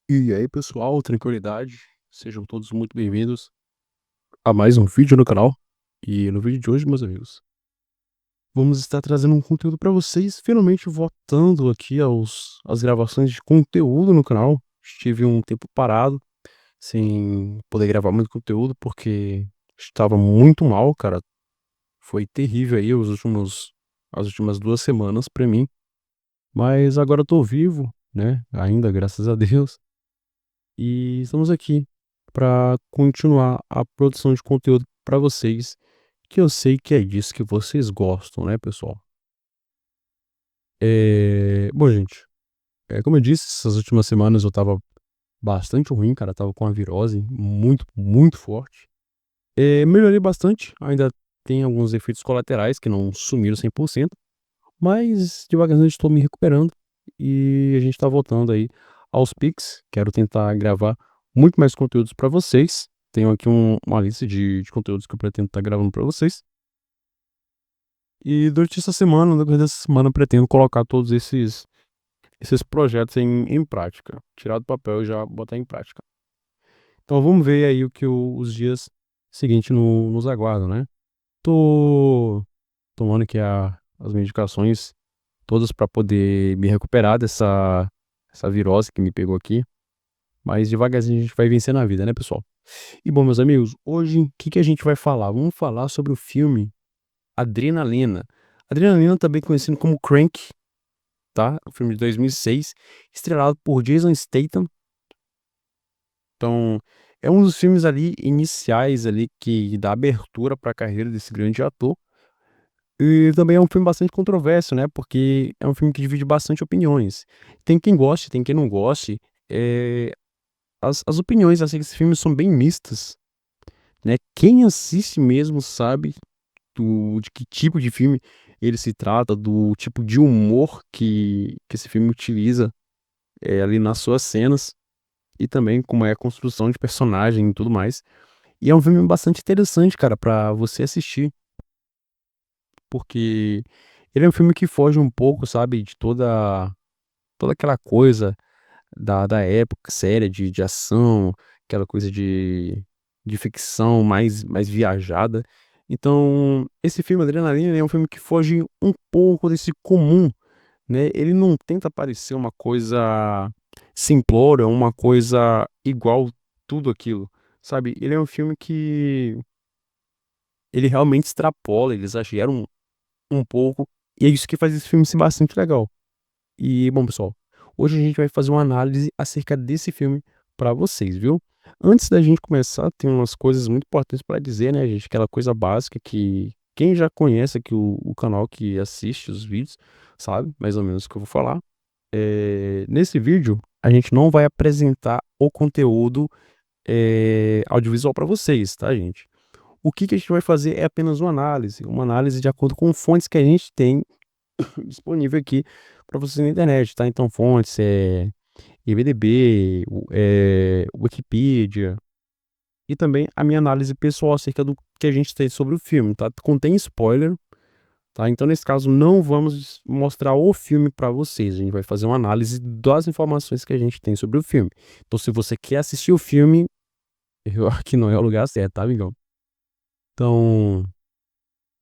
E aí, pessoal, tranquilidade? Sejam todos muito bem-vindos a mais um vídeo no canal. E no vídeo de hoje, meus amigos, vamos estar trazendo um conteúdo para vocês, finalmente voltando aqui às gravações de conteúdo no canal. Estive um tempo parado, sem poder gravar muito conteúdo, porque estava muito mal, cara. Foi terrível aí as últimas 2 semanas para mim. Mas agora eu tô vivo, né? Ainda, graças a Deus. E estamos aqui para continuar a produção de conteúdo para vocês, que eu sei que é disso que vocês gostam, né, pessoal? Bom, gente, como eu disse, essas últimas semanas eu tava bastante ruim, cara, tava com uma virose muito, muito forte. Melhorei bastante, ainda tem alguns efeitos colaterais que não sumiram 100%, mas devagarzinho estou me recuperando e a gente tá voltando aí aos piques. Quero tentar gravar muito mais conteúdos para vocês. Tenho aqui uma lista de conteúdos que eu pretendo estar gravando para vocês. E durante essa semana, no decorrer dessa semana, eu pretendo colocar todos esses projetos em prática. Tirar do papel e já botar em prática. Então vamos ver aí o que os dias seguintes nos aguardam, né? Tô tomando aqui as medicações todas para poder me recuperar essa virose que me pegou aqui. Mas devagarzinho a gente vai vencer na vida, né, pessoal? E bom, meus amigos, hoje o que a gente vai falar? Vamos falar sobre o filme Adrenalina. Adrenalina, também conhecido como Crank, tá? O filme de 2006, estrelado por Jason Statham. Então, é um dos filmes ali iniciais ali que dá abertura para a carreira desse grande ator. E também é um filme bastante controverso, né? Porque é um filme que divide bastante opiniões. Tem quem goste, tem quem não goste. É, as opiniões assim, desse filme são bem mistas, né? Quem assiste mesmo sabe de que tipo de filme ele se trata, do tipo de humor que esse filme utiliza ali nas suas cenas, e também como é a construção de personagem e tudo mais. E é um filme bastante interessante, cara, pra você assistir, porque ele é um filme que foge um pouco, sabe, de toda aquela coisa da época, séria, de ação, aquela coisa de ficção mais viajada. Então, esse filme, Adrenalina, é um filme que foge um pouco desse comum, né? Ele não tenta parecer uma coisa simplória, uma coisa igual tudo aquilo, sabe? Ele é um filme que ele realmente extrapola, eles exageram um pouco, e é isso que faz esse filme ser bastante legal. E, bom, pessoal, hoje a gente vai fazer uma análise acerca desse filme pra vocês, viu? Antes da gente começar, tem umas coisas muito importantes pra dizer, né, gente? Aquela coisa básica que quem já conhece aqui o canal, que assiste os vídeos, sabe mais ou menos o que eu vou falar. Nesse vídeo, a gente não vai apresentar o conteúdo audiovisual pra vocês, tá, gente? O que a gente vai fazer é apenas uma análise de acordo com fontes que a gente tem disponível aqui para você na internet, tá? Então, fontes IMDb, Wikipedia, e também a minha análise pessoal acerca do que a gente tem sobre o filme, tá? Contém spoiler, tá? Então, nesse caso, não vamos mostrar o filme para vocês, a gente vai fazer uma análise das informações que a gente tem sobre o filme. Então, se você quer assistir o filme, eu acho que não é o lugar certo, tá, amigão? Então,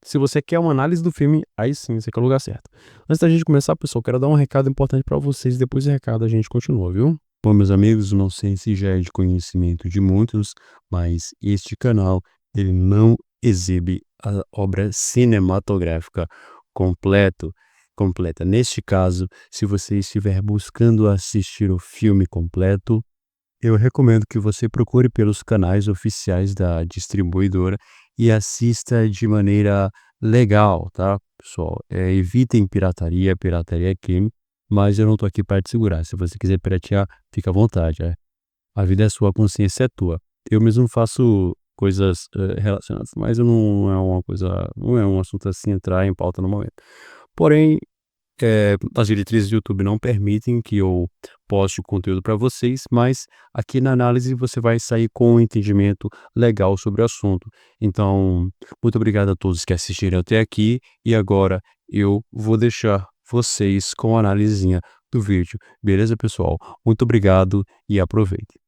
se você quer uma análise do filme, aí sim, esse aqui é o lugar certo. Antes da gente começar, pessoal, quero dar um recado importante para vocês. Depois do recado a gente continua, viu? Bom, meus amigos, não sei se já é de conhecimento de muitos, mas este canal, ele não exibe a obra cinematográfica completo, completa. Neste caso, se você estiver buscando assistir o filme completo, eu recomendo que você procure pelos canais oficiais da distribuidora e assista de maneira legal, tá, pessoal? Evitem pirataria, pirataria é crime, mas eu não tô aqui para te segurar. Se você quiser piratear, fica à vontade, a vida é sua, a consciência é tua. Eu mesmo faço coisas relacionadas, mas eu não é uma coisa, não é um assunto assim entrar em pauta no momento. Porém, as diretrizes do YouTube não permitem que eu poste o conteúdo para vocês, mas aqui na análise você vai sair com um entendimento legal sobre o assunto. Então, muito obrigado a todos que assistiram até aqui, e agora eu vou deixar vocês com a análisezinha do vídeo, beleza, pessoal? Muito obrigado e aproveite.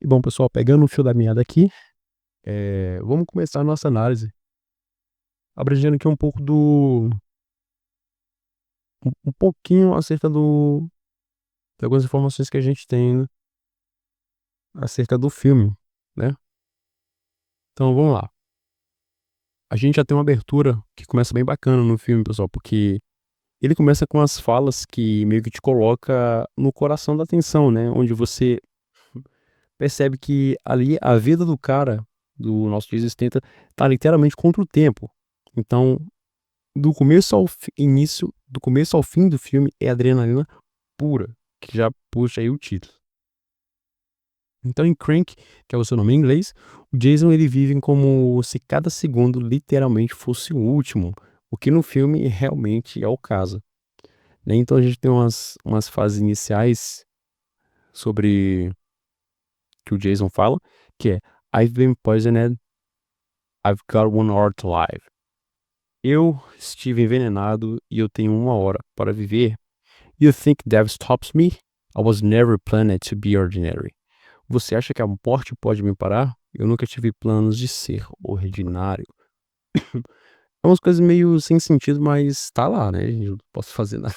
E bom, pessoal, pegando o fio da meada aqui, vamos começar a nossa análise, abrangendo aqui um pouco do um pouquinho acerca de algumas informações que a gente tem acerca do filme, né. Então vamos lá. A gente já tem uma abertura que começa bem bacana no filme, pessoal, porque ele começa com as falas que meio que te coloca no coração da atenção, né, onde você percebe que ali a vida do cara, do nosso Jason Statham, tá literalmente contra o tempo. Então, do começo ao fim do filme é adrenalina pura, que já puxa aí o título. Então em Crank, que é o seu nome em inglês, o Jason ele vive como se cada segundo literalmente fosse o último, o que no filme realmente é o caso, né. Então a gente tem umas fases iniciais sobre que o Jason fala, que é: "I've been poisoned, I've got 1 hour to live". Eu estive envenenado e eu tenho 1 hora para viver. You think death stops me? I was never planned to be ordinary. Você acha que a morte pode me parar? Eu nunca tive planos de ser ordinário. É umas coisas meio sem sentido, mas tá lá, né, eu não posso fazer nada.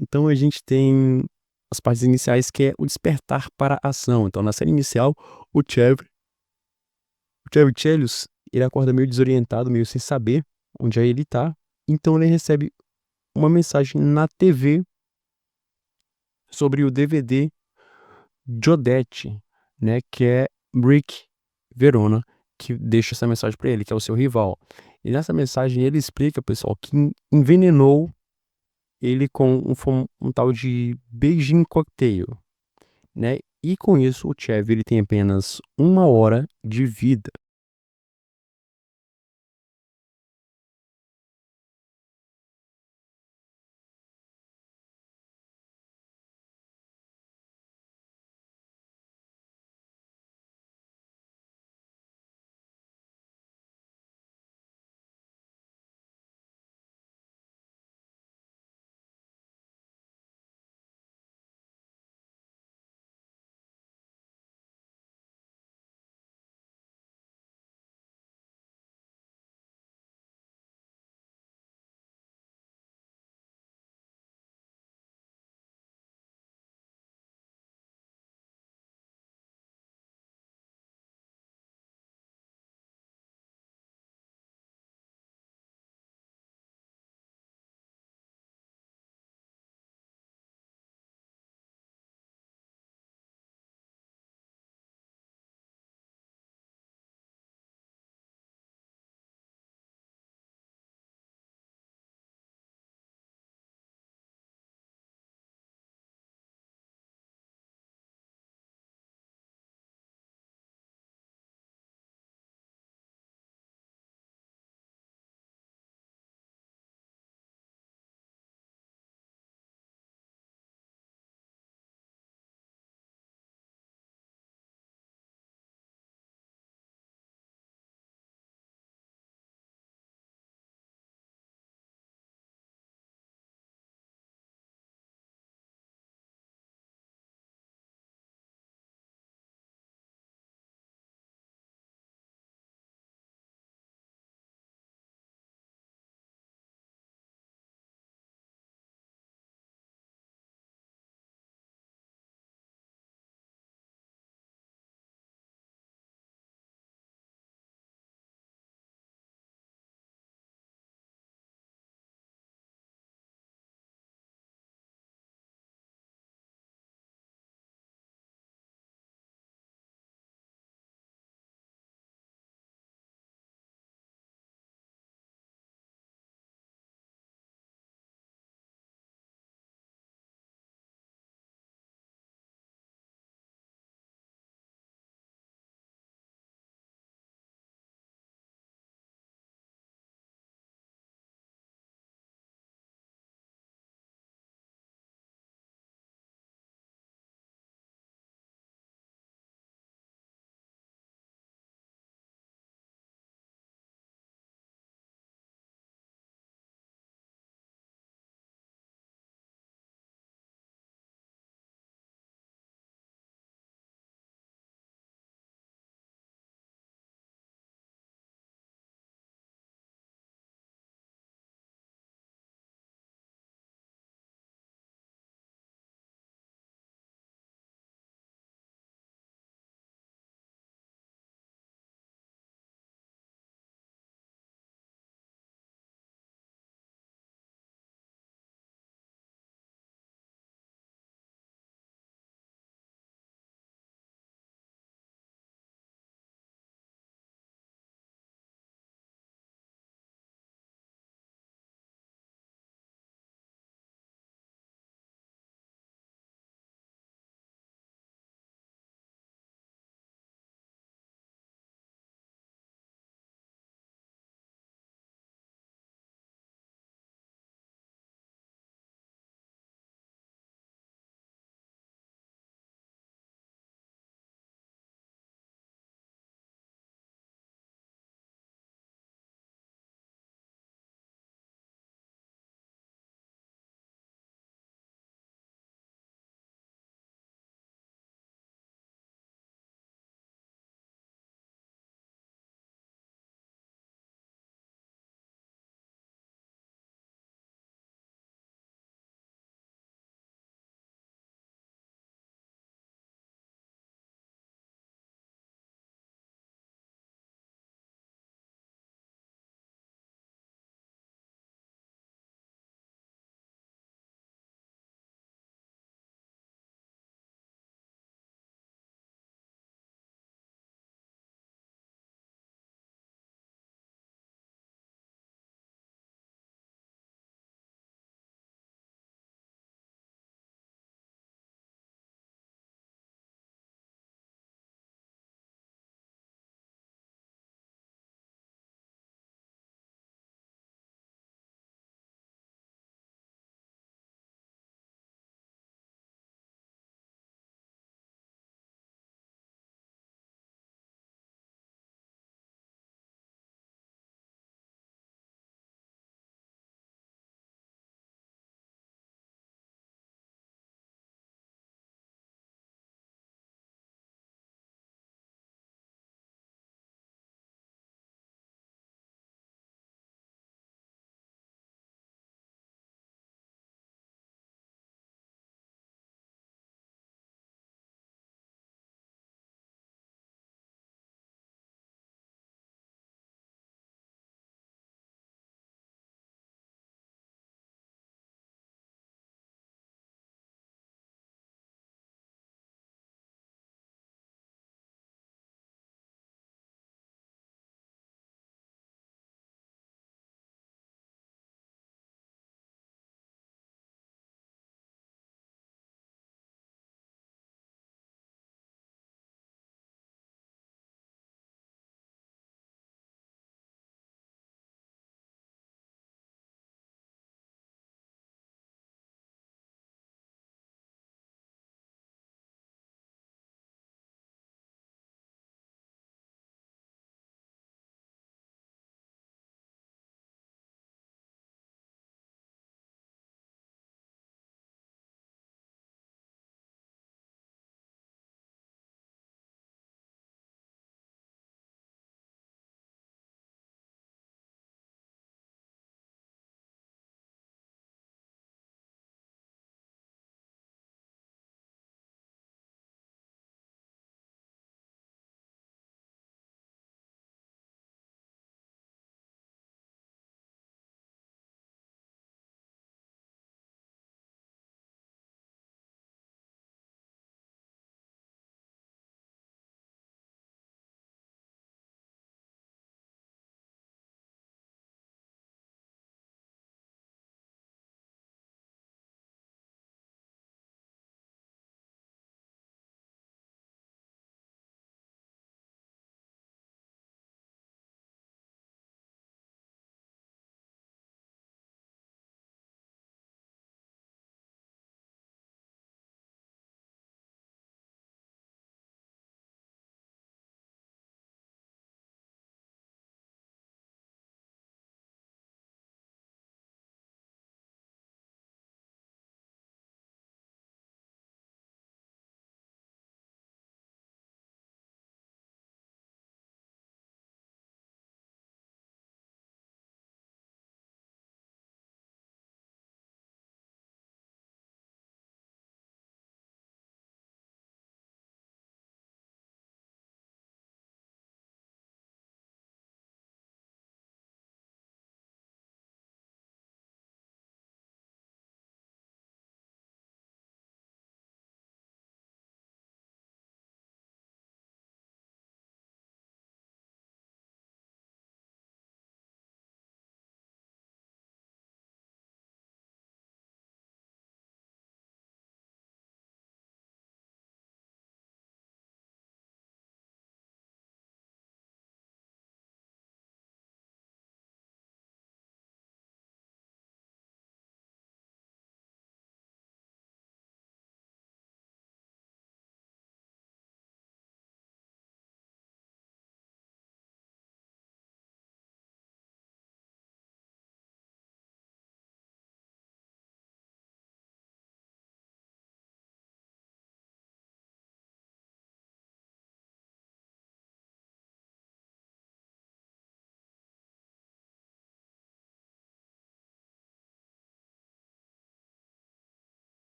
Então a gente tem as partes iniciais que é o despertar para a ação. Então na cena inicial, o Chevy o Chevy Chelios, ele acorda meio desorientado, meio sem saber onde é ele tá, então ele recebe uma mensagem na TV sobre o DVD de Odete, né, que é Rick Verona, que deixa essa mensagem pra ele, que é o seu rival. E nessa mensagem ele explica, pessoal, que envenenou ele com um tal de Beijing Cocktail, né, e com isso o Chevy ele tem apenas 1 hora de vida.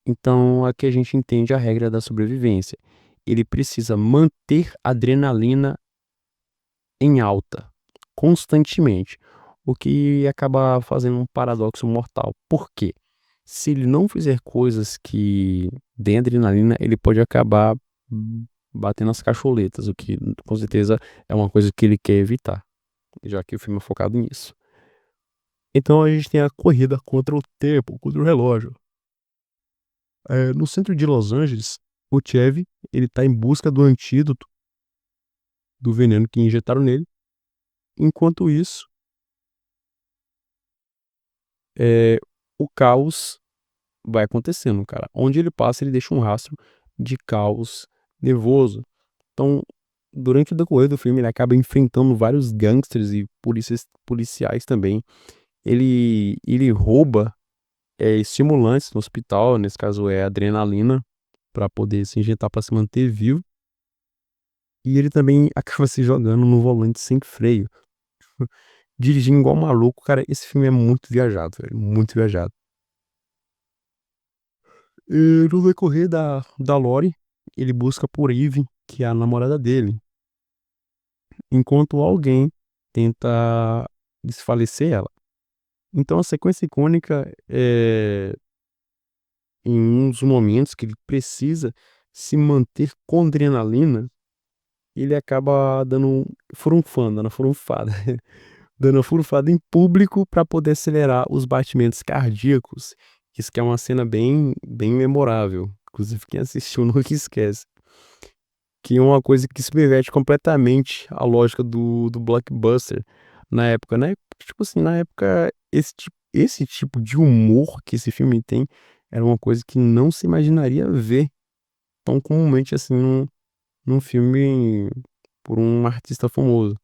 Então, aqui a gente entende a regra da sobrevivência. Ele precisa manter a adrenalina em alta, constantemente, o que acaba fazendo um paradoxo mortal. Por quê? Se ele não fizer coisas que deem adrenalina, ele pode acabar batendo as cacholetas, o que com certeza é uma coisa que ele quer evitar, já que o filme é focado nisso. Então a gente tem a corrida contra o tempo, contra o relógio. No centro de Los Angeles, o Chevy, ele tá em busca do antídoto do veneno que injetaram nele. Enquanto isso, o caos vai acontecendo, cara. Onde ele passa, ele deixa um rastro de caos nervoso. Então, durante o decorrer do filme, ele acaba enfrentando vários gangsters e policiais também. Ele rouba estimulantes no hospital, nesse caso é adrenalina, para poder se injetar para se manter vivo. E ele também acaba se jogando no volante sem freio, dirigindo igual maluco. Cara, esse filme é muito viajado, velho, muito viajado. E no decorrer da Lori, ele busca por Eve, que é a namorada dele, enquanto alguém tenta desfalecer ela. Então a sequência icônica é em uns momentos que ele precisa se manter com adrenalina, ele acaba dando uma furunfada, dando uma furunfada em público para poder acelerar os batimentos cardíacos. Isso que é uma cena bem memorável. Inclusive, quem assistiu nunca esquece. Que é uma coisa que subverte completamente a lógica do blockbuster na época, né? Tipo assim, na época, esse tipo de humor que esse filme tem era uma coisa que não se imaginaria ver tão comumente assim num filme por um artista famoso.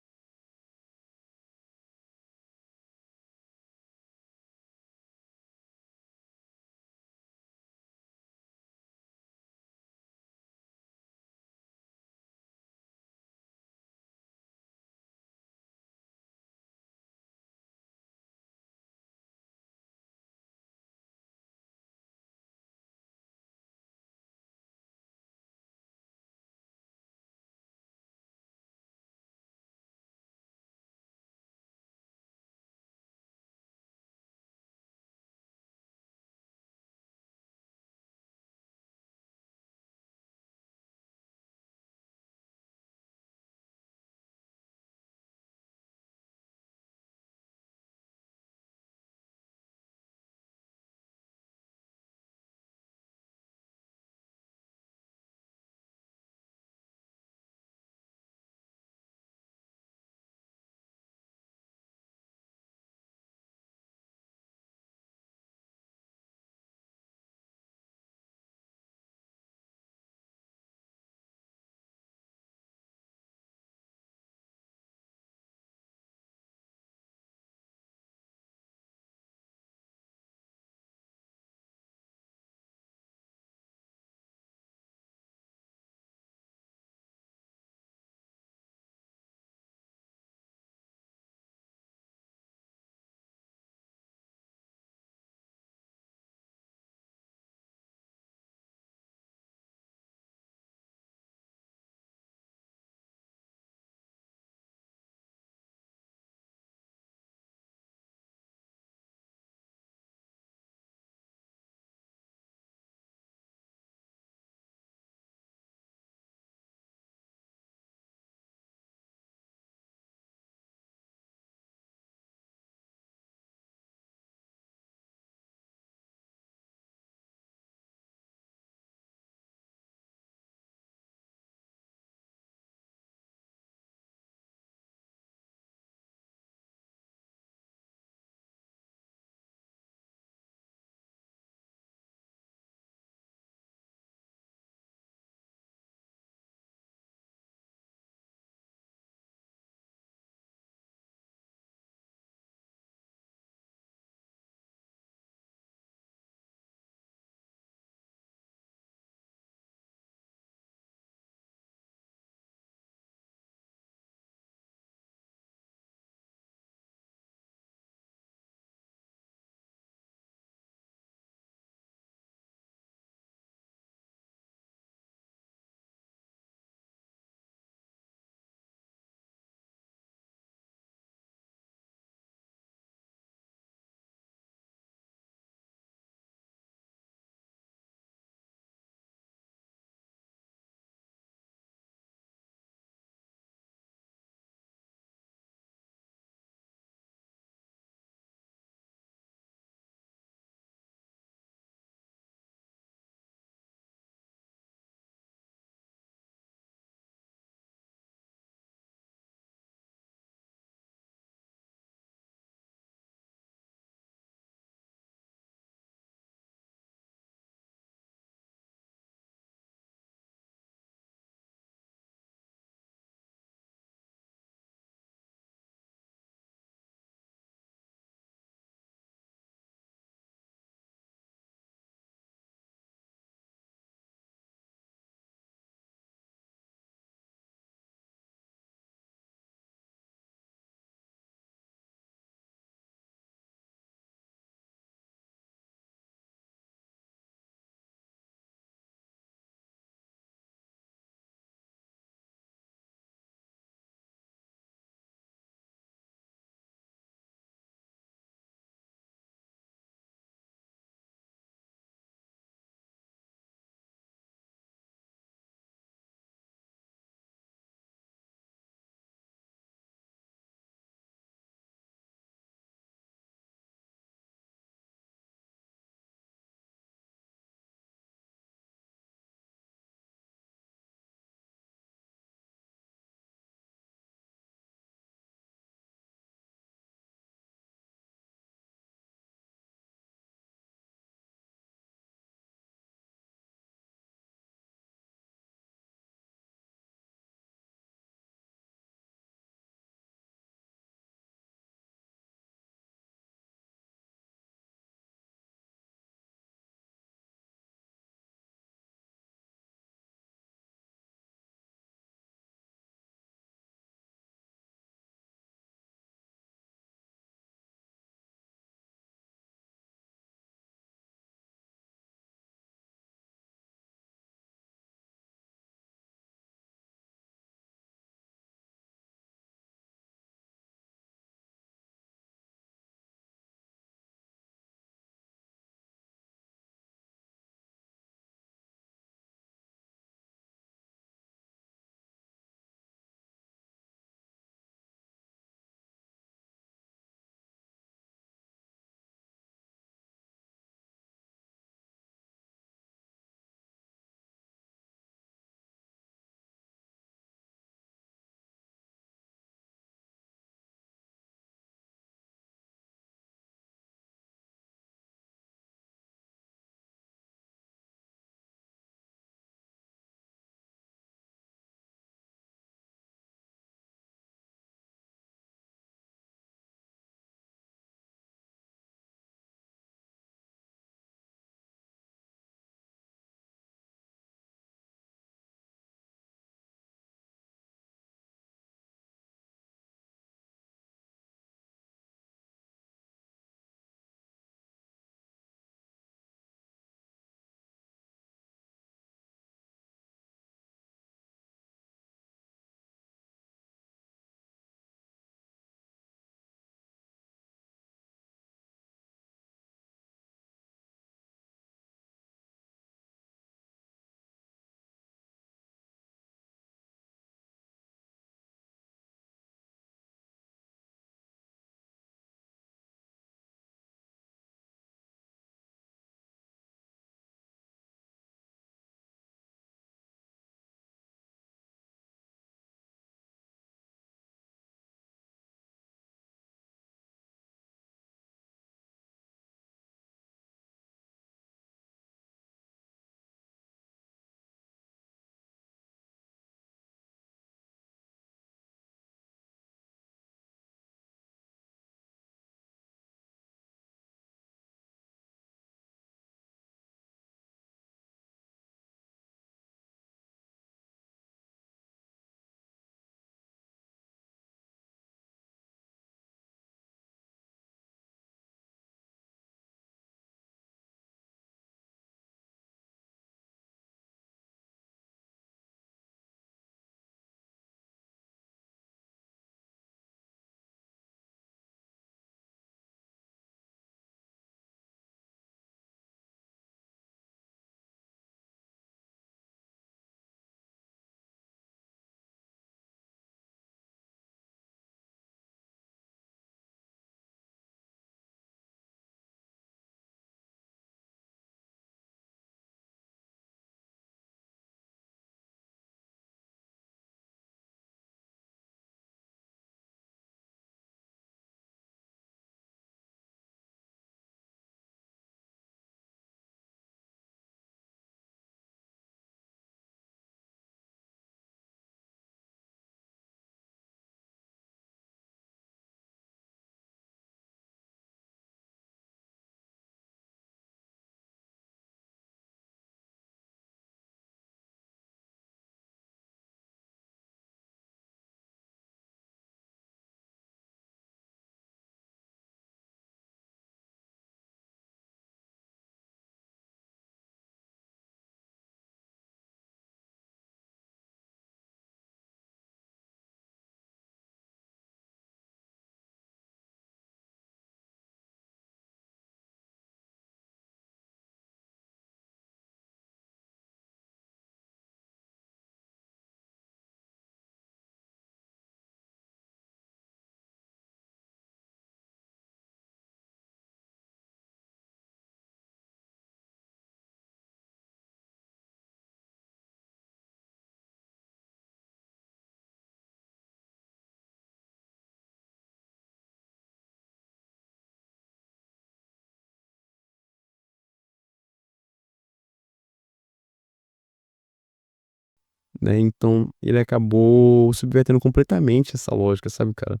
né, então ele acabou subvertendo completamente essa lógica, sabe, cara.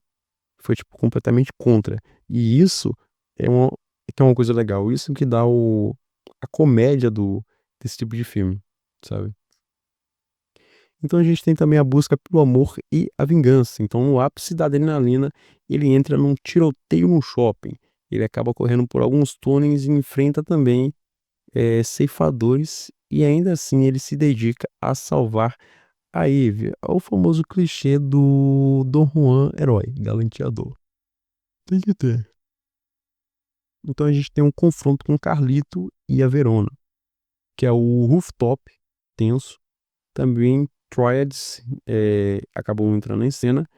Foi, tipo, completamente contra. E isso é uma que é uma coisa legal, isso que dá a comédia desse tipo de filme, sabe. Então a gente tem também a busca pelo amor e a vingança. Então, no ápice da adrenalina, ele entra num tiroteio no shopping. Ele acaba correndo por alguns túneis e enfrenta também, ceifadores, e ainda assim ele se dedica a salvar a Eve. É o famoso clichê do Dom Juan herói, galanteador. Tem que ter. Então a gente tem um confronto com Carlito e a Verona, que é o rooftop tenso. Também Triads acabou entrando em cena.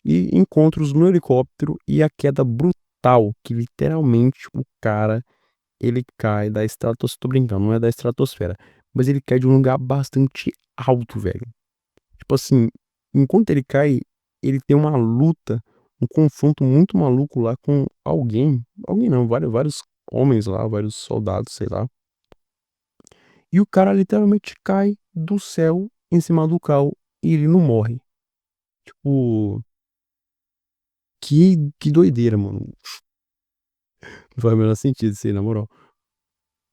E encontros no helicóptero e a queda brutal, que literalmente o cara, ele cai da estratosfera, tô brincando, não é da estratosfera, mas ele cai de um lugar bastante alto, velho. Tipo assim, enquanto ele cai, ele tem uma luta, um confronto muito maluco lá com alguém não, vários homens lá, vários soldados, sei lá. E o cara literalmente cai do céu em cima do carro e ele não morre. Tipo, que doideira, mano. Não faz o menor sentido isso aí, na moral.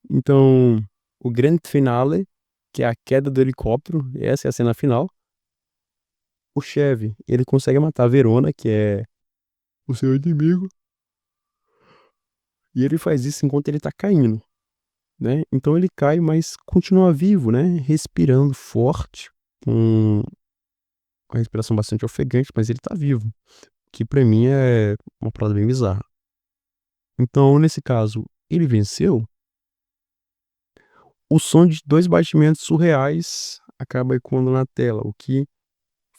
Então, o grande finale, que é a queda do helicóptero, essa é a cena final. O Chevy, ele consegue matar a Verona, que é o seu inimigo, e ele faz isso enquanto ele tá caindo, né? Então ele cai, mas continua vivo, né? Respirando forte, com uma respiração bastante ofegante, mas ele tá vivo, que pra mim é uma parada bem bizarra. Então, nesse caso, ele venceu. O som de 2 batimentos surreais acaba ecoando na tela, o que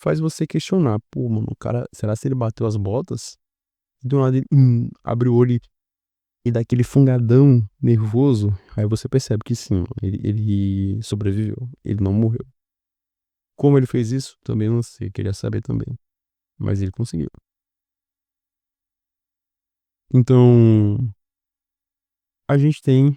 faz você questionar: "Pô, mano, o cara, será se ele bateu as botas?" Do nada ele, abre o olho e dá aquele fungadão nervoso, aí você percebe que sim, ele sobreviveu, ele não morreu. Como ele fez isso? Também não sei, queria saber também, mas ele conseguiu. Então, a gente tem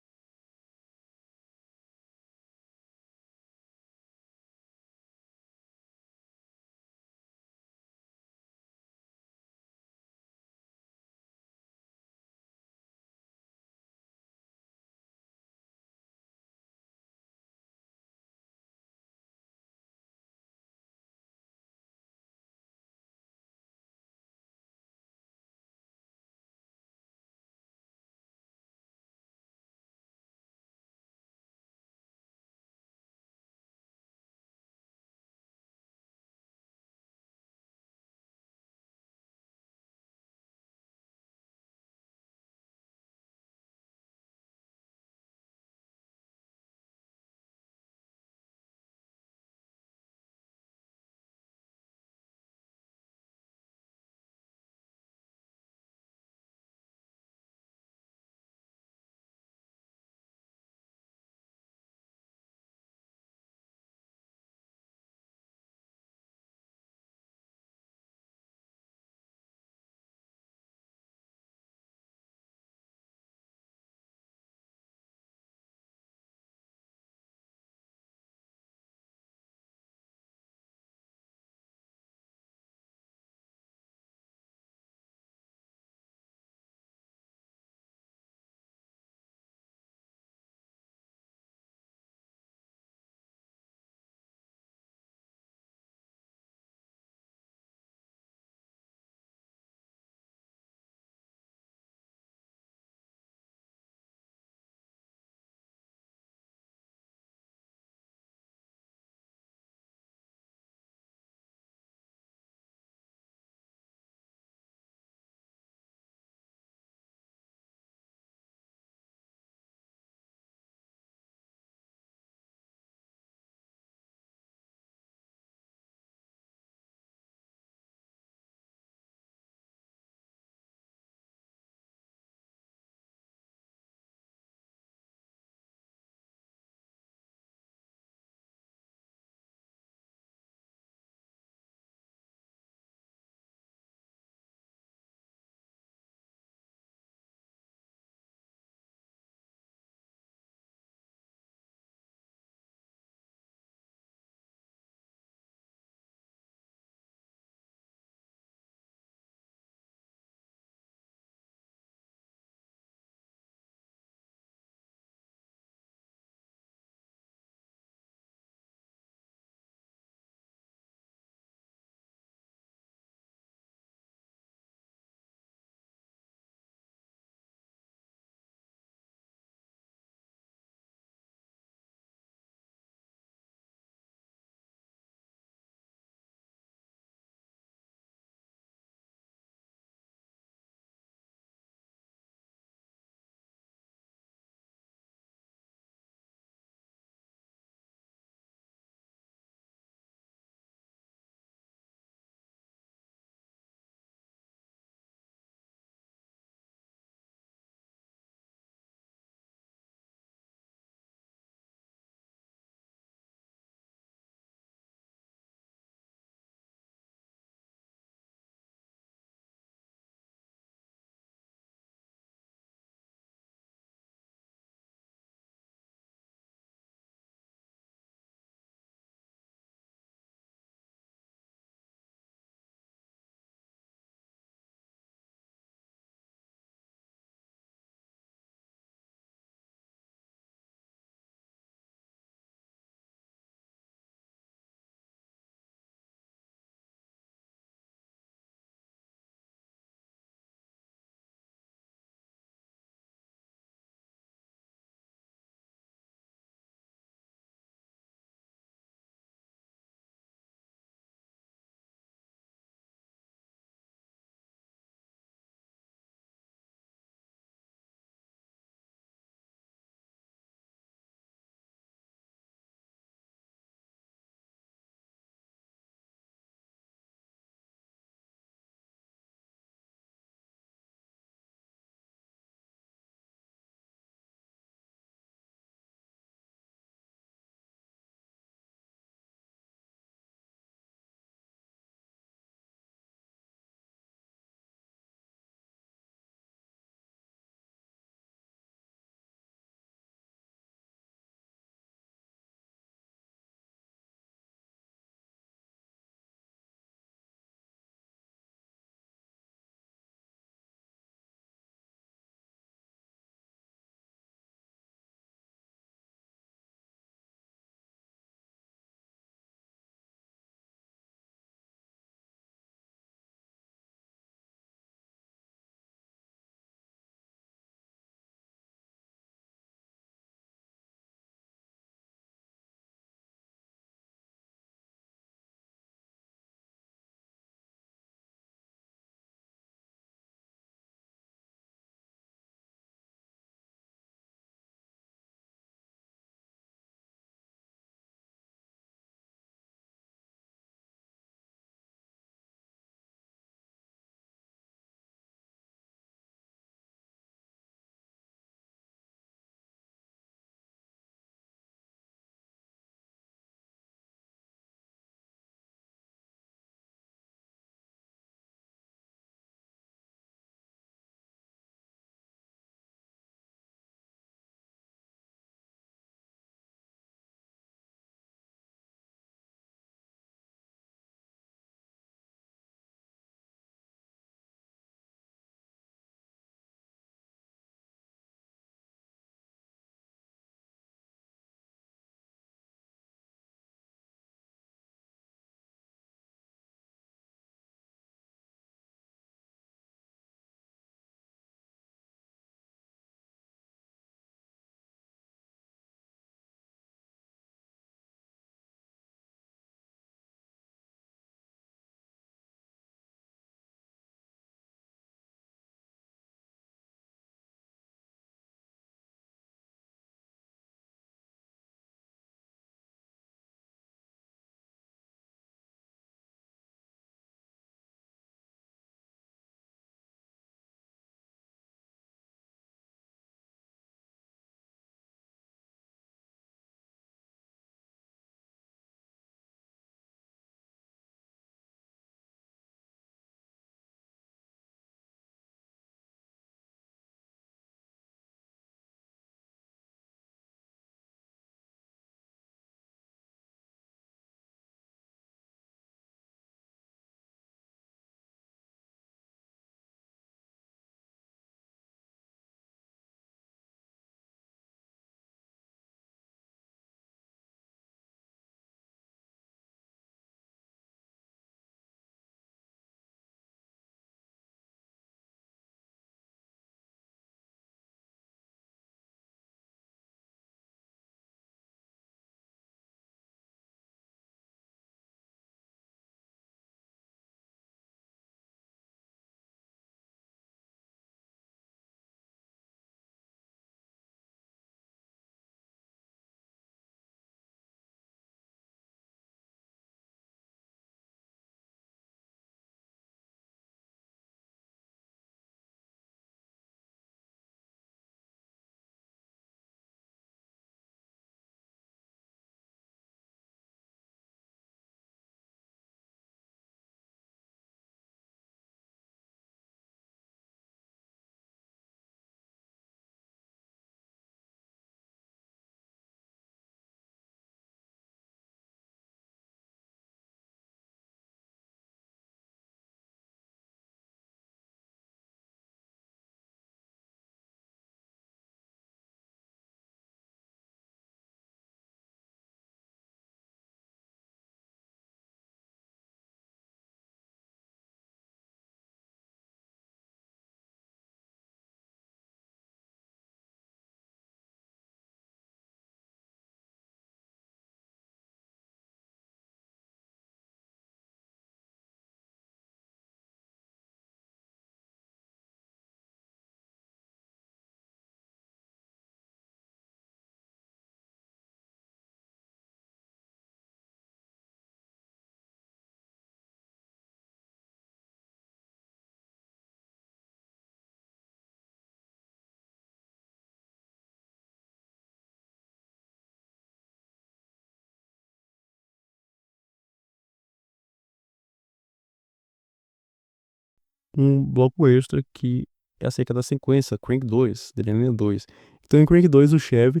um bloco extra que é acerca da sequência, Crank 2, Adrenalina 2. Então em Crank 2 o Chevy,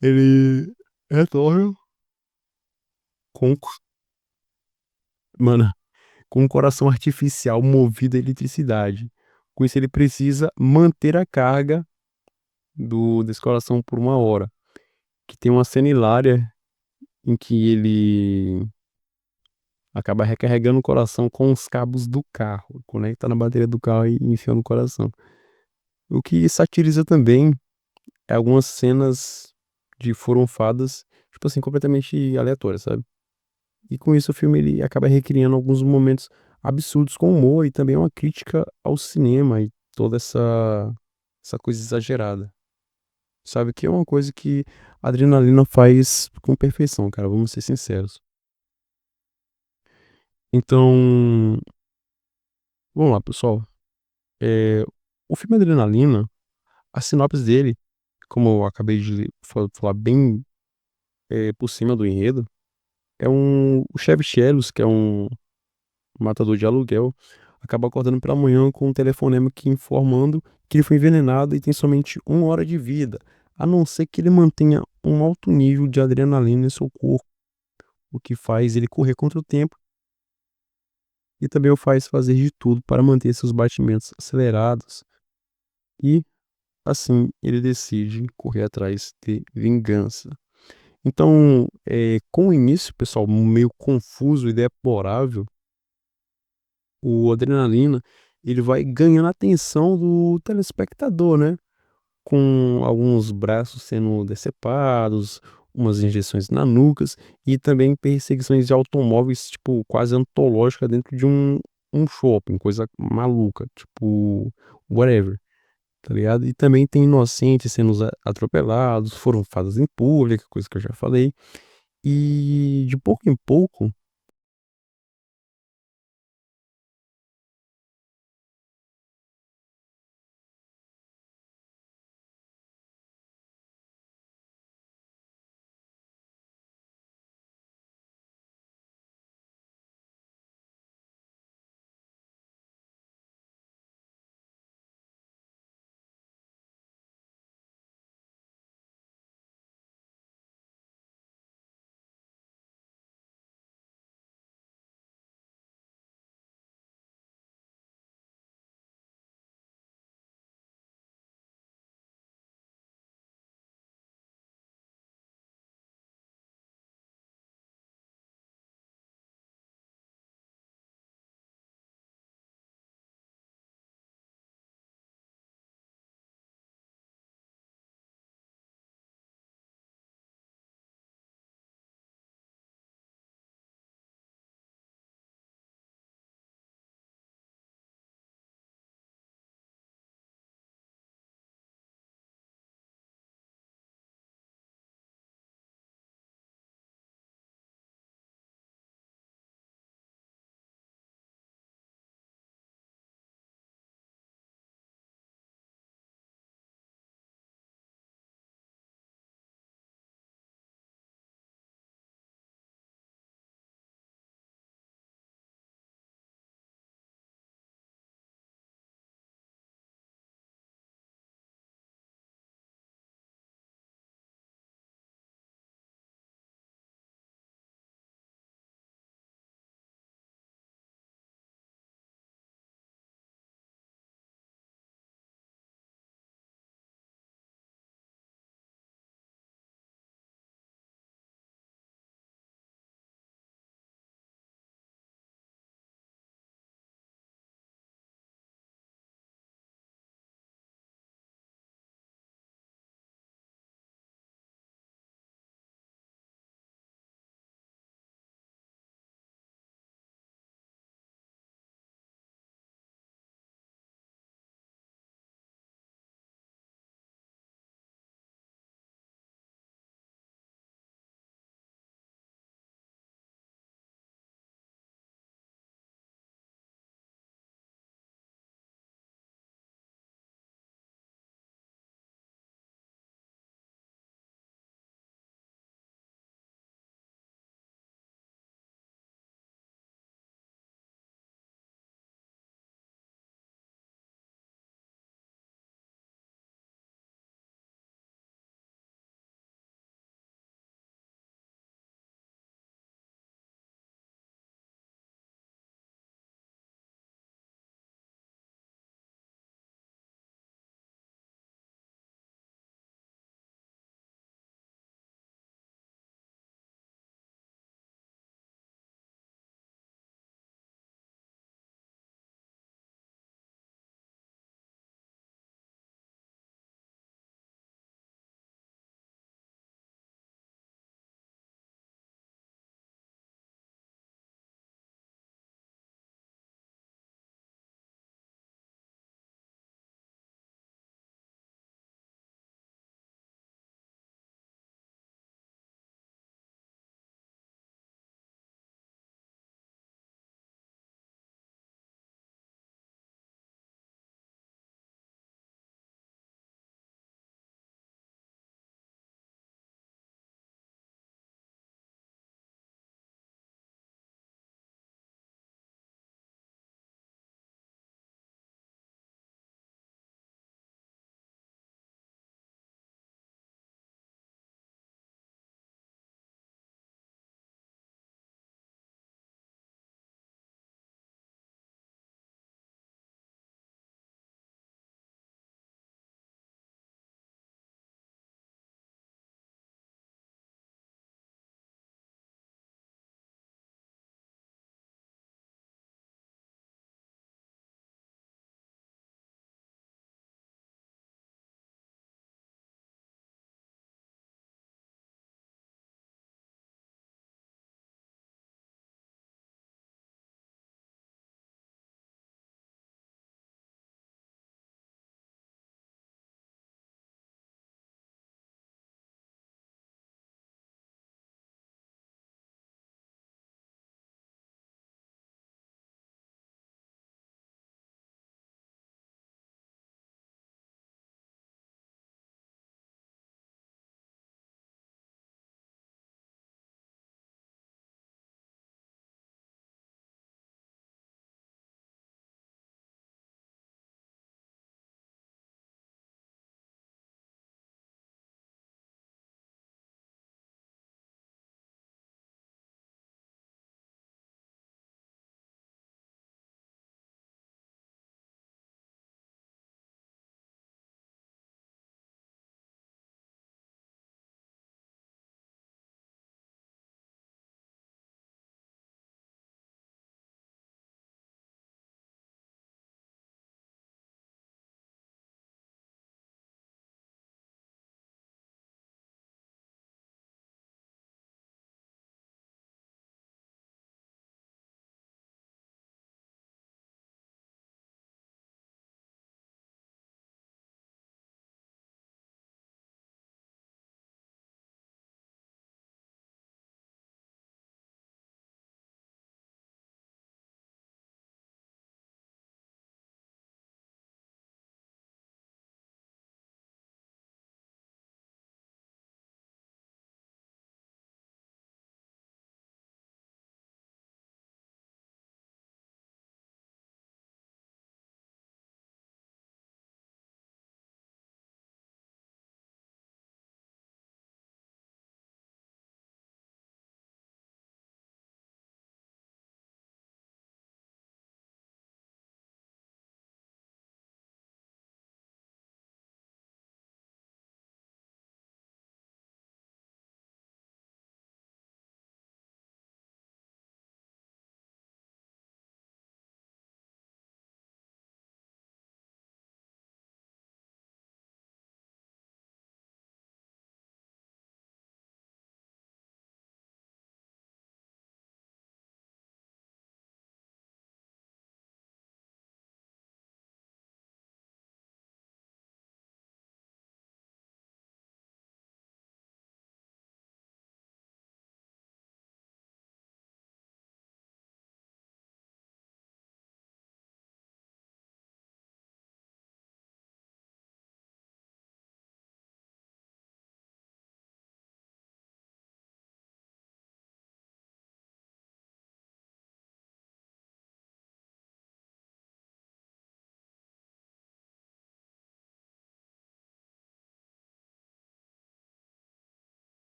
ele retorna com, mano, com um coração artificial movido a eletricidade. Com isso ele precisa manter a carga desse coração por 1 hora. Que tem uma cena hilária em que ele acaba recarregando o coração com os cabos do carro, conecta na bateria do carro e enfia no coração. O que satiriza também é algumas cenas de furunfadas, tipo assim, completamente aleatórias, sabe? E com isso o filme ele acaba recriando alguns momentos absurdos com humor e também uma crítica ao cinema e toda essa coisa exagerada. Sabe? Que é uma coisa que a Adrenalina faz com perfeição, cara, vamos ser sinceros. Então, vamos lá, pessoal. É, o filme Adrenalina, a sinopse dele, como eu acabei de falar bem por cima do enredo, é o Chevy Chelos, que é um matador de aluguel, acaba acordando pela manhã com um telefonema que informando que ele foi envenenado e tem somente 1 hora de vida, a não ser que ele mantenha um alto nível de adrenalina em seu corpo, o que faz ele correr contra o tempo e também o faz fazer de tudo para manter seus batimentos acelerados e assim ele decide correr atrás de vingança. Então, com o início, pessoal, meio confuso e deplorável, o Adrenalina, ele vai ganhando a atenção do telespectador, né? Com alguns braços sendo decepados, umas injeções na nucas e também perseguições de automóveis, tipo, quase antológica dentro de um shopping, coisa maluca, tipo, whatever, tá ligado? E também tem inocentes sendo atropelados, foram fadas em público, coisa que eu já falei. E de pouco em pouco,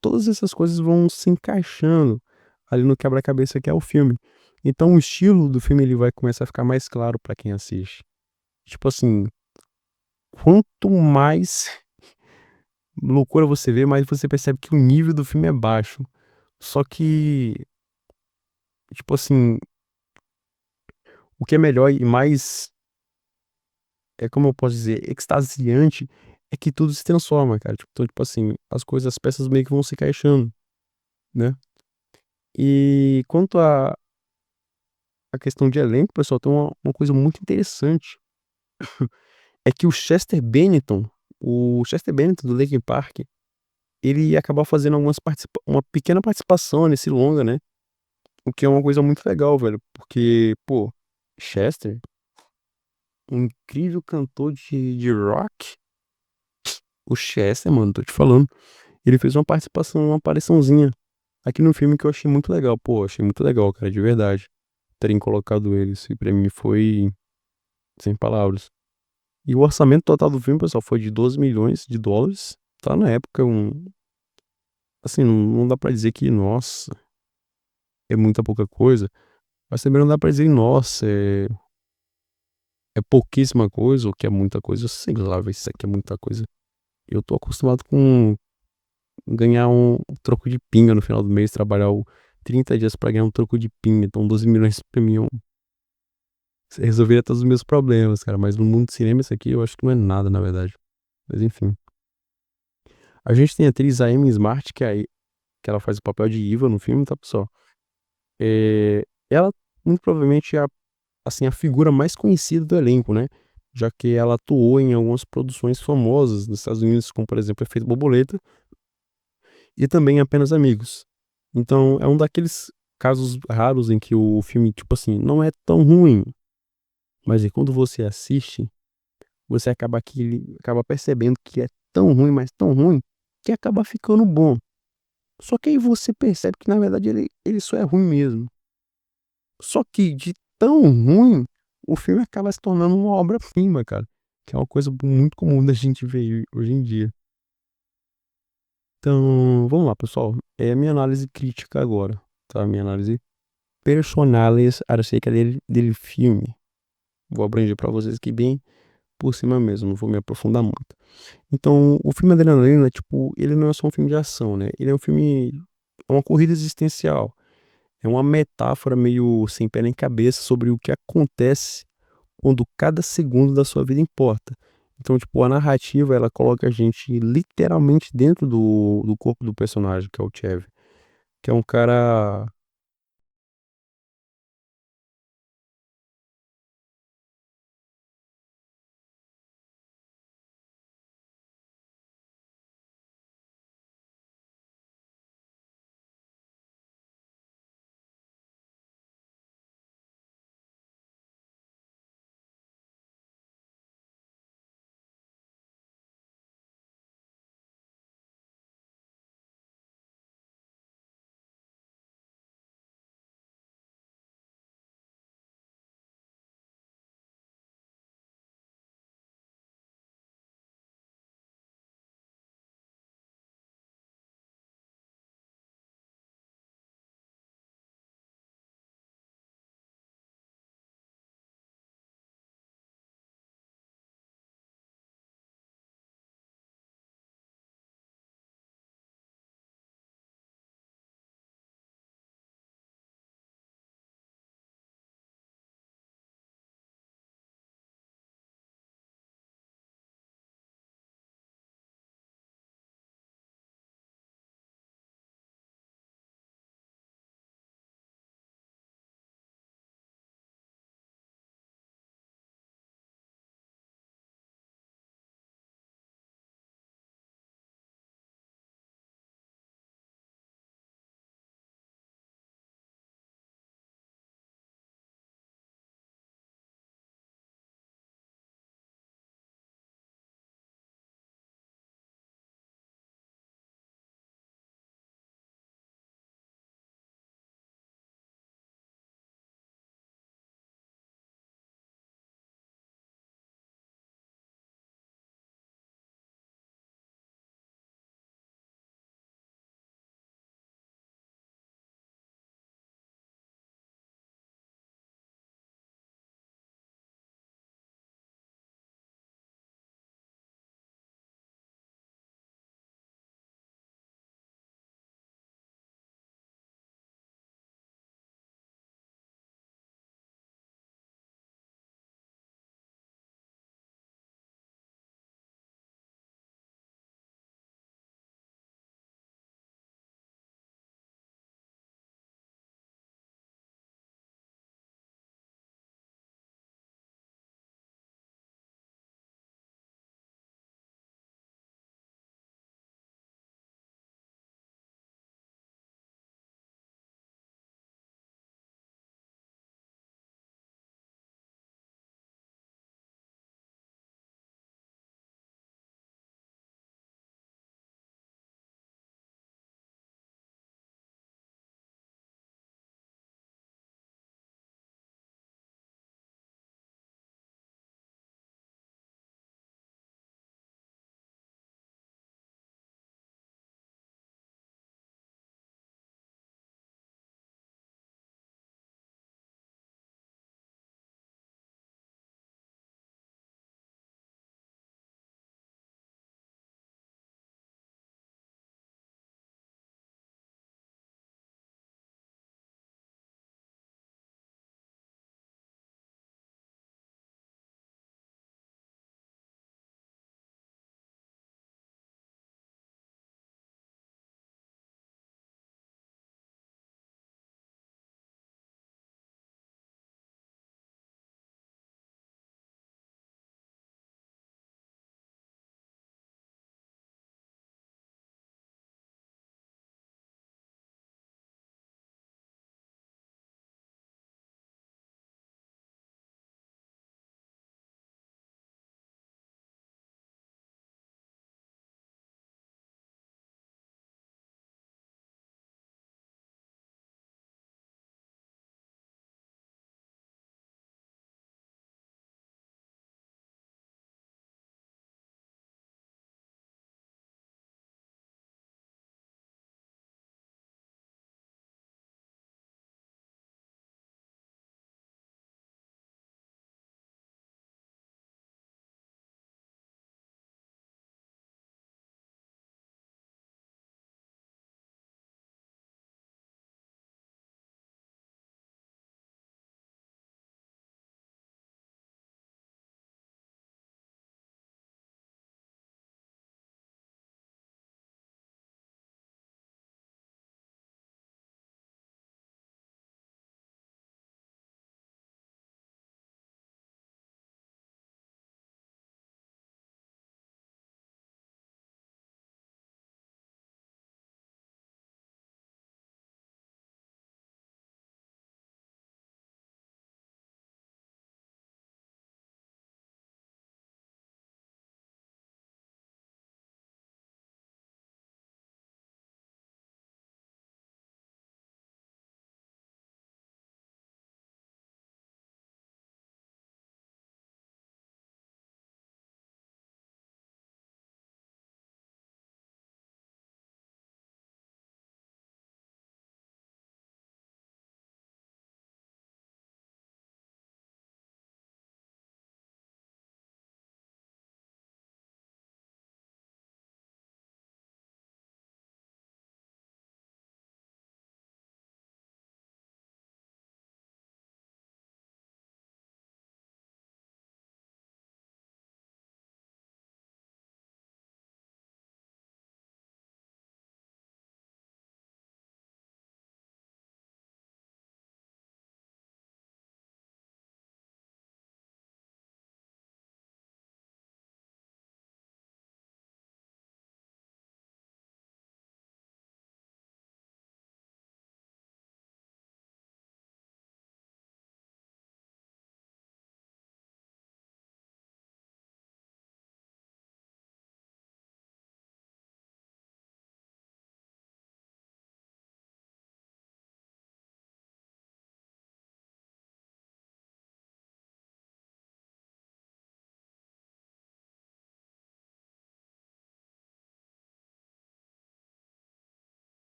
todas essas coisas vão se encaixando ali no quebra-cabeça que é o filme. Então o estilo do filme ele vai começar a ficar mais claro pra quem assiste. Tipo assim, quanto mais loucura você vê, mais você percebe que o nível do filme é baixo. Só que, tipo assim, o que é melhor e mais, como eu posso dizer, extasiante, é que tudo se transforma, cara. Então, tipo assim, as coisas, as peças meio que vão se encaixando, né. E quanto à questão de elenco, pessoal, tem uma coisa muito interessante, é que o Chester Bennington do Linkin Park, ele ia acabar fazendo uma pequena participação nesse longa, né. O que é uma coisa muito legal, velho, porque, pô, Chester, um incrível cantor de rock, o Chester, mano, tô te falando, ele fez uma participação, uma apariçãozinha aqui no filme que eu achei muito legal. Pô, achei muito legal, cara, de verdade, terem colocado ele. Isso pra mim foi sem palavras. E o orçamento total do filme, pessoal, foi de US$ 12 milhões. Tá na época assim, não dá pra dizer que, nossa, é muita pouca coisa, mas também não dá pra dizer, nossa, é pouquíssima coisa ou que é muita coisa, sei lá, velho, se isso aqui é muita coisa. Eu tô acostumado com ganhar um troco de pinga no final do mês, trabalhar 30 dias pra ganhar um troco de pinga, então 12 milhões pra mim resolveria todos os meus problemas, cara, mas no mundo do cinema isso aqui eu acho que não é nada, na verdade. Mas enfim. A gente tem a atriz a Amy Smart, que ela faz o papel de Eva no filme, tá, pessoal? Ela muito provavelmente é assim, a figura mais conhecida do elenco, né, já que ela atuou em algumas produções famosas nos Estados Unidos, como por exemplo Efeito Borboleta e também Apenas Amigos. Então é um daqueles casos raros em que o filme, tipo assim, não é tão ruim, mas aí quando você assiste, você acaba percebendo que é tão ruim, mas tão ruim, que acaba ficando bom. Só que aí você percebe que na verdade ele só é ruim mesmo. Só que de tão ruim, o filme acaba se tornando uma obra-prima, cara, que é uma coisa muito comum da gente ver hoje em dia. Então, vamos lá, pessoal. É a minha análise crítica agora, tá? Minha análise personales acerca dele filme. Vou abranger pra vocês aqui bem por cima mesmo, não vou me aprofundar muito. Então, o filme Adrenalina, tipo, ele não é só um filme de ação, né? Ele é um filme, é uma corrida existencial. É uma metáfora meio sem pé nem cabeça sobre o que acontece quando cada segundo da sua vida importa. Então, tipo, a narrativa, ela coloca a gente literalmente dentro do corpo do personagem, que é o Chev, que é um cara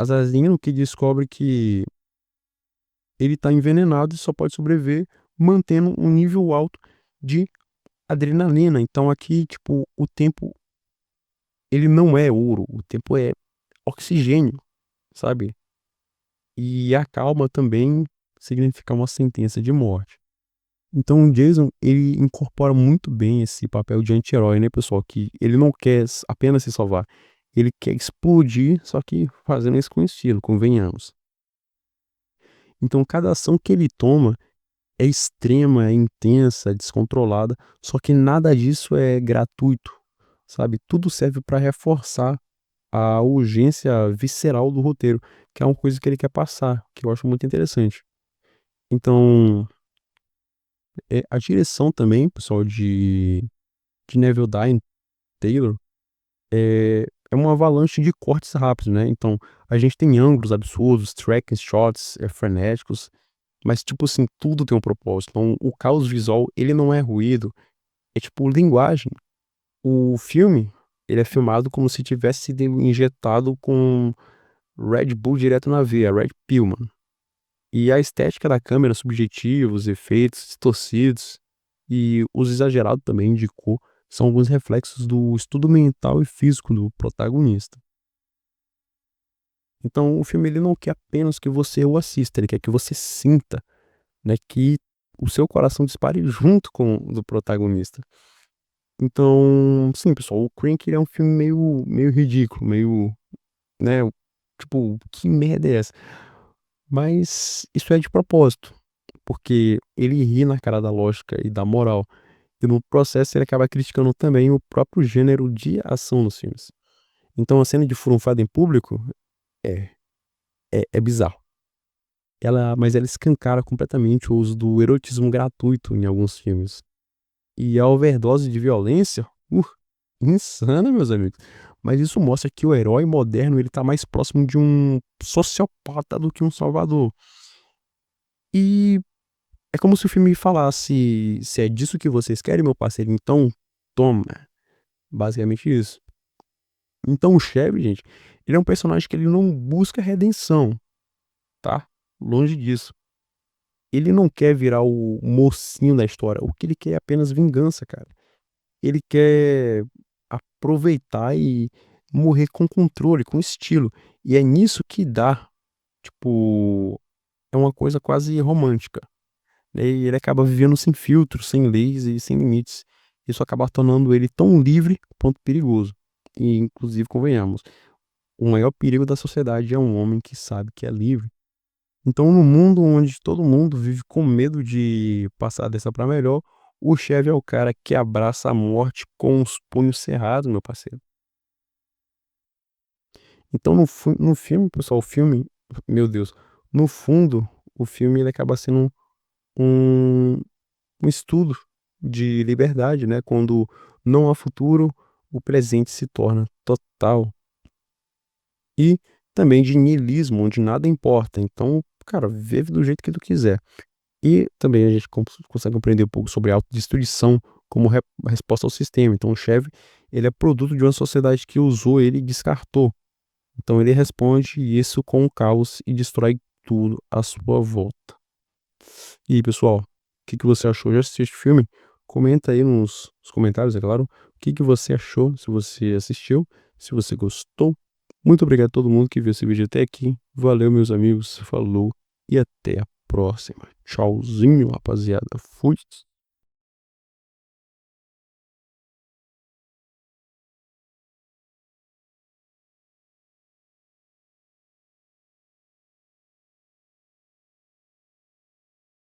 assassino que descobre que ele tá envenenado e só pode sobreviver mantendo um nível alto de adrenalina. Então aqui, tipo, o tempo, ele não é ouro, o tempo é oxigênio, sabe? E a calma também significa uma sentença de morte. Então o Jason, ele incorpora muito bem esse papel de anti-herói, né, pessoal? Que ele não quer apenas se salvar, ele quer explodir, só que fazendo isso com estilo, convenhamos. Então cada ação que ele toma é extrema, é intensa, é descontrolada, só que nada disso é gratuito, sabe? Tudo serve para reforçar a urgência visceral do roteiro, que é uma coisa que ele quer passar, que eu acho muito interessante. Então, a direção também, pessoal, de Neville Taylor, é uma avalanche de cortes rápidos, né? Então, a gente tem ângulos absurdos, tracking shots frenéticos, mas, tipo assim, tudo tem um propósito. Então, o caos visual, ele não é ruído, é tipo linguagem. O filme, ele é filmado como se tivesse sido injetado com Red Bull direto na veia, Red Pill, mano. E a estética da câmera, subjetivos, efeitos distorcidos e os exagerados também de cor são alguns reflexos do estudo mental e físico do protagonista. Então, o filme ele não quer apenas que você o assista, ele quer que você sinta, né, que o seu coração dispare junto com o do protagonista. Então, sim, pessoal, o Crank ele é um filme meio ridículo, meio, né, tipo, que merda é essa? Mas isso é de propósito, porque ele ri na cara da lógica e da moral. E no processo ele acaba criticando também o próprio gênero de ação nos filmes. Então a cena de furunfada em público é, é bizarro. Mas ela escancara completamente o uso do erotismo gratuito em alguns filmes. E a overdose de violência, insana, meus amigos. Mas isso mostra que o herói moderno ele tá mais próximo de um sociopata do que um salvador. E é como se o filme falasse: se é disso que vocês querem, meu parceiro, então toma. Basicamente isso. Então o Chevy, gente, ele é um personagem que ele não busca redenção, tá? Longe disso. Ele não quer virar o mocinho da história. O que ele quer é apenas vingança, cara. Ele quer aproveitar e morrer com controle, com estilo. E é nisso que dá, tipo, é uma coisa quase romântica, né? E ele acaba vivendo sem filtros, sem leis e sem limites. Isso acaba tornando ele tão livre quanto perigoso. E, inclusive, convenhamos, o maior perigo da sociedade é um homem que sabe que é livre. Então, no mundo onde todo mundo vive com medo de passar dessa pra melhor, o Chevy é o cara que abraça a morte com os punhos cerrados, meu parceiro. Então, no filme, pessoal, o filme, meu Deus, no fundo, o filme ele acaba sendo um, um estudo de liberdade, né? Quando não há futuro, o presente se torna total. E também de niilismo, onde nada importa. Então, cara, vive do jeito que tu quiser. E também a gente consegue compreender um pouco sobre a autodestruição como resposta ao sistema. Então, o Chevy, ele é produto de uma sociedade que usou ele e descartou. Então, ele responde isso com o caos e destrói tudo à sua volta. E aí, pessoal, o que que você achou? Já assistiu este filme? Comenta aí nos comentários, é claro, o que que você achou, se você assistiu, se você gostou. Muito obrigado a todo mundo que viu esse vídeo até aqui. Valeu, meus amigos. Falou e até a próxima. Tchauzinho, rapaziada. Fui.